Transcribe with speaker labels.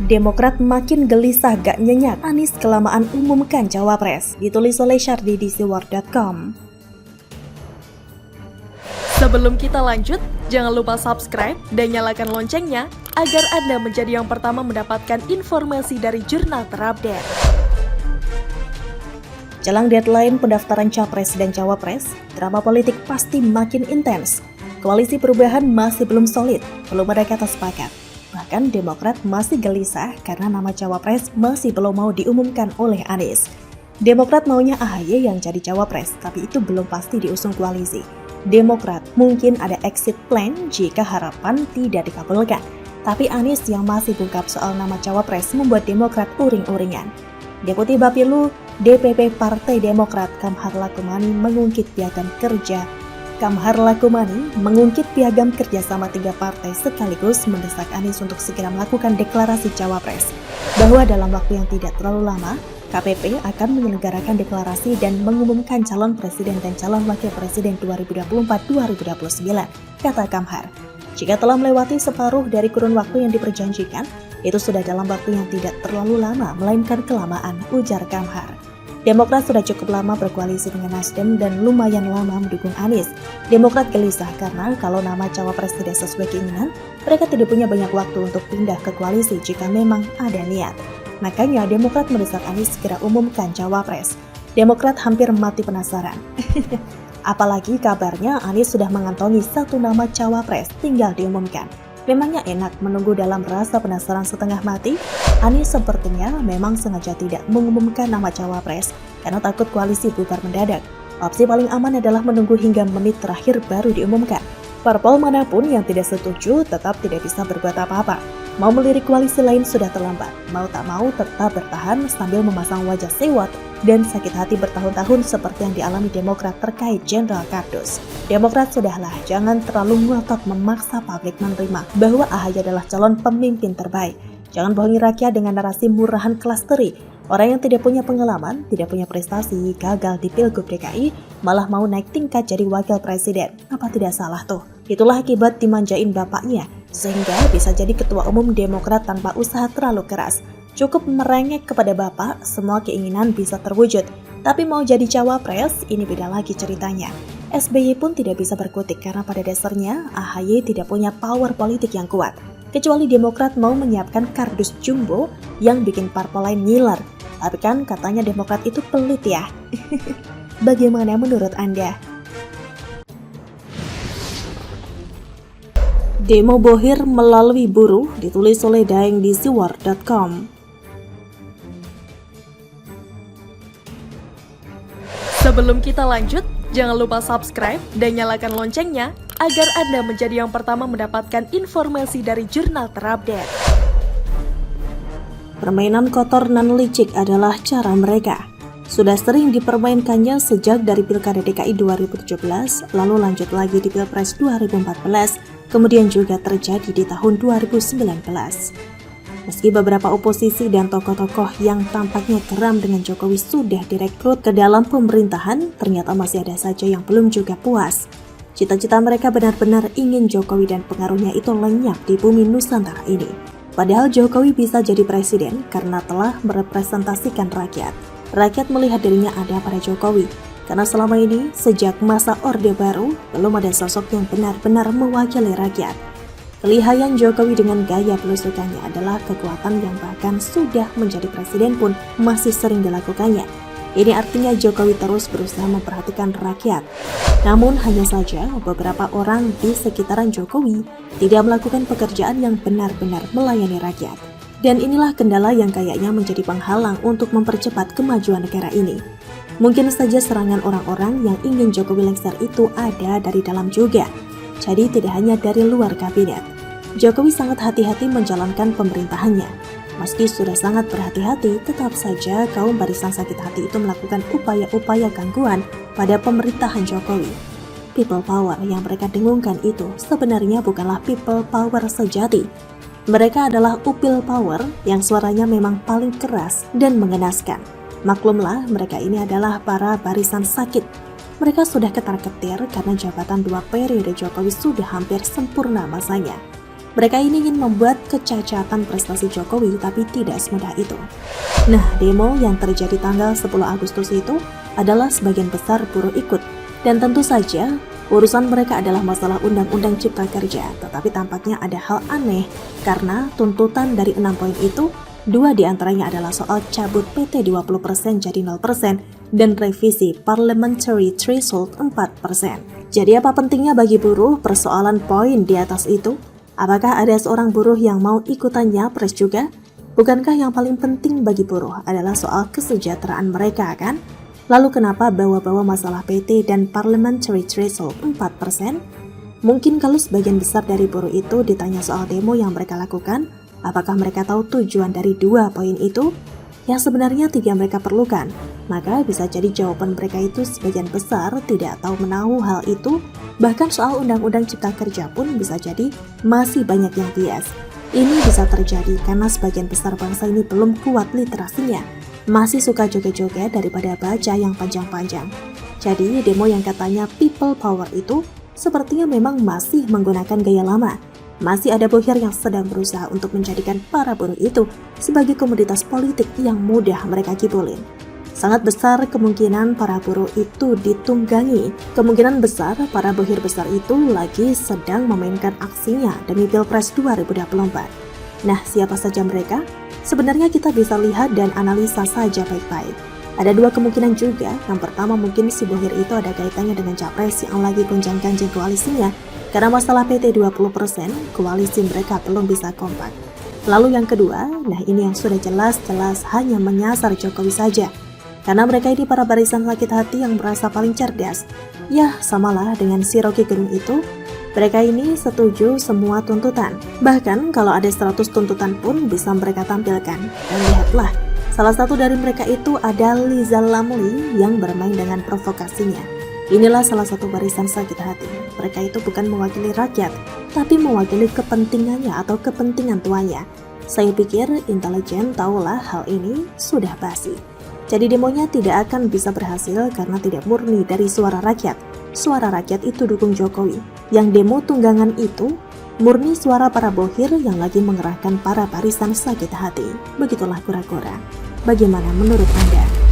Speaker 1: Demokrat makin gelisah gak nyenyak, Anies kelamaan umumkan cawapres, ditulis oleh Syardi di siwar.com.
Speaker 2: Sebelum kita lanjut, jangan lupa subscribe dan nyalakan loncengnya agar Anda menjadi yang pertama mendapatkan informasi dari jurnal terupdate.
Speaker 1: Jelang deadline pendaftaran capres dan cawapres, drama politik pasti makin intens. Koalisi perubahan masih belum solid, belum ada kata sepakat. Bahkan Demokrat masih gelisah karena nama cawapres masih belum mau diumumkan oleh Anies. Demokrat maunya AHY yang jadi cawapres, tapi itu belum pasti diusung koalisi. Demokrat mungkin ada exit plan jika harapan tidak dikabulkan. Tapi Anies yang masih bungkam soal nama cawapres membuat Demokrat uring-uringan. Deputi Bapilu DPP Partai Demokrat Kamhar Lakumani mengungkit piagam kerja. Kamhar Lakumani mengungkit piagam kerjasama 3 partai sekaligus mendesak Anies untuk segera melakukan deklarasi cawapres. Bahwa dalam waktu yang tidak terlalu lama, KPP akan menyelenggarakan deklarasi dan mengumumkan calon presiden dan calon wakil presiden 2024-2029, kata Kamhar. Jika telah melewati separuh dari kurun waktu yang diperjanjikan, itu sudah dalam waktu yang tidak terlalu lama, melainkan kelamaan, ujar Kamhar. Demokrat sudah cukup lama berkoalisi dengan Nasdem dan lumayan lama mendukung Anies. Demokrat gelisah karena kalau nama cawapres tidak sesuai keinginan, mereka tidak punya banyak waktu untuk pindah ke koalisi jika memang ada niat. Makanya Demokrat mendesak Anies segera umumkan cawapres. Demokrat hampir mati penasaran. Apalagi kabarnya Anies sudah mengantongi 1 nama cawapres, tinggal diumumkan. Memangnya enak menunggu dalam rasa penasaran setengah mati? Anies sepertinya memang sengaja tidak mengumumkan nama cawapres karena takut koalisi bubar mendadak. Opsi paling aman adalah menunggu hingga menit terakhir baru diumumkan. Parpol manapun yang tidak setuju tetap tidak bisa berbuat apa-apa. Mau melirik koalisi lain sudah terlambat. Mau tak mau tetap bertahan sambil memasang wajah sewot dan sakit hati bertahun-tahun seperti yang dialami Demokrat terkait Jenderal Kardus. Demokrat sudahlah, jangan terlalu ngotot memaksa publik menerima bahwa AHY adalah calon pemimpin terbaik. Jangan bohongi rakyat dengan narasi murahan kelas teri. Orang yang tidak punya pengalaman, tidak punya prestasi, gagal di Pilgub DKI, malah mau naik tingkat jadi wakil presiden. Apa tidak salah tuh? Itulah akibat dimanjain bapaknya, sehingga bisa jadi ketua umum Demokrat tanpa usaha terlalu keras. Cukup merengek kepada bapak, semua keinginan bisa terwujud. Tapi mau jadi cawapres, ini beda lagi ceritanya. SBY pun tidak bisa berkutik karena pada dasarnya AHY tidak punya power politik yang kuat. Kecuali Demokrat mau menyiapkan kardus jumbo yang bikin parpol lain ngiler. Tapi kan katanya Demokrat itu pelit ya. Bagaimana menurut Anda? Demo bohir melalui buruh, ditulis oleh Daeng di siwar.com.
Speaker 2: Sebelum kita lanjut, jangan lupa subscribe dan nyalakan loncengnya agar Anda menjadi yang pertama mendapatkan informasi dari jurnal terupdate.
Speaker 1: Permainan kotor nan licik adalah cara mereka. Sudah sering dipermainkannya sejak dari Pilkada DKI 2017, lalu lanjut lagi di Pilpres 2014, kemudian juga terjadi di tahun 2019. Meski beberapa oposisi dan tokoh-tokoh yang tampaknya geram dengan Jokowi sudah direkrut ke dalam pemerintahan, ternyata masih ada saja yang belum juga puas. Cita-cita mereka benar-benar ingin Jokowi dan pengaruhnya itu lenyap di bumi Nusantara ini. Padahal Jokowi bisa jadi presiden karena telah merepresentasikan rakyat. Rakyat melihat dirinya ada pada Jokowi, karena selama ini, sejak masa Orde Baru, belum ada sosok yang benar-benar mewakili rakyat. Kelihayan Jokowi dengan gaya belusukannya adalah kekuatan yang bahkan sudah menjadi presiden pun masih sering dilakukannya. Ini artinya Jokowi terus berusaha memperhatikan rakyat. Namun hanya saja beberapa orang di sekitaran Jokowi tidak melakukan pekerjaan yang benar-benar melayani rakyat. Dan inilah kendala yang kayaknya menjadi penghalang untuk mempercepat kemajuan negara ini. Mungkin saja serangan orang-orang yang ingin Jokowi lengser itu ada dari dalam juga. Jadi tidak hanya dari luar kabinet. Jokowi sangat hati-hati menjalankan pemerintahannya. Meski sudah sangat berhati-hati, tetap saja kaum barisan sakit hati itu melakukan upaya-upaya gangguan pada pemerintahan Jokowi. People power yang mereka dengungkan itu sebenarnya bukanlah people power sejati. Mereka adalah upil power yang suaranya memang paling keras dan mengenaskan. Maklumlah, mereka ini adalah para barisan sakit. Mereka sudah ketar-ketir karena jabatan 2 periode Jokowi sudah hampir sempurna masanya. Mereka ini ingin membuat kecacatan prestasi Jokowi, tapi tidak semudah itu. Nah, demo yang terjadi tanggal 10 Agustus itu adalah sebagian besar buruh ikut. Dan tentu saja, urusan mereka adalah masalah Undang-Undang Cipta Kerja. Tetapi tampaknya ada hal aneh, karena tuntutan dari 6 poin itu, 2 diantaranya adalah soal cabut PT 20% jadi 0% dan revisi Parliamentary Threshold 4%. Jadi apa pentingnya bagi buruh persoalan poin di atas itu? Apakah ada seorang buruh yang mau ikutan nyapres juga? Bukankah yang paling penting bagi buruh adalah soal kesejahteraan mereka, kan? Lalu kenapa bawa-bawa masalah PT dan Parliamentary Threshold 4%? Mungkin kalau sebagian besar dari buruh itu ditanya soal demo yang mereka lakukan, apakah mereka tahu tujuan dari 2 poin itu? Yang sebenarnya tidak mereka perlukan. Maka bisa jadi jawaban mereka itu sebagian besar tidak tahu menahu hal itu. Bahkan soal Undang-Undang Cipta Kerja pun bisa jadi masih banyak yang bias. Ini bisa terjadi karena sebagian besar bangsa ini belum kuat literasinya. Masih suka joget-joget daripada baca yang panjang-panjang. Jadi demo yang katanya people power itu sepertinya memang masih menggunakan gaya lama. Masih ada bohir yang sedang berusaha untuk menjadikan para buruh itu sebagai komoditas politik yang mudah mereka kibulin. Sangat besar kemungkinan para buruh itu ditunggangi. Kemungkinan besar para bohir besar itu lagi sedang memainkan aksinya demi Pilpres 2024. Nah, siapa saja mereka? Sebenarnya kita bisa lihat dan analisa saja baik-baik. Ada 2 kemungkinan juga. Yang pertama, mungkin si bohir itu ada kaitannya dengan capres yang lagi gonjang-ganjing koalisinya. Karena masalah PT 20%, koalisi mereka belum bisa kompak. Lalu yang kedua, nah ini yang sudah jelas-jelas hanya menyasar Jokowi saja. Karena mereka ini para barisan sakit hati yang merasa paling cerdas. Ya, samalah dengan si Rocky Gerung itu. Mereka ini setuju semua tuntutan. Bahkan kalau ada 100 tuntutan pun bisa mereka tampilkan. Dan lihatlah, salah satu dari mereka itu ada Liza Lamli yang bermain dengan provokasinya. Inilah salah satu barisan sakit hati. Mereka itu bukan mewakili rakyat, tapi mewakili kepentingannya atau kepentingan tuannya. Saya pikir intelijen tahulah hal ini sudah basi. Jadi demonya tidak akan bisa berhasil karena tidak murni dari suara rakyat. Suara rakyat itu dukung Jokowi. Yang demo tunggangan itu murni suara para bohir yang lagi mengerahkan para barisan sakit hati. Begitulah kura-kura. Bagaimana menurut Anda?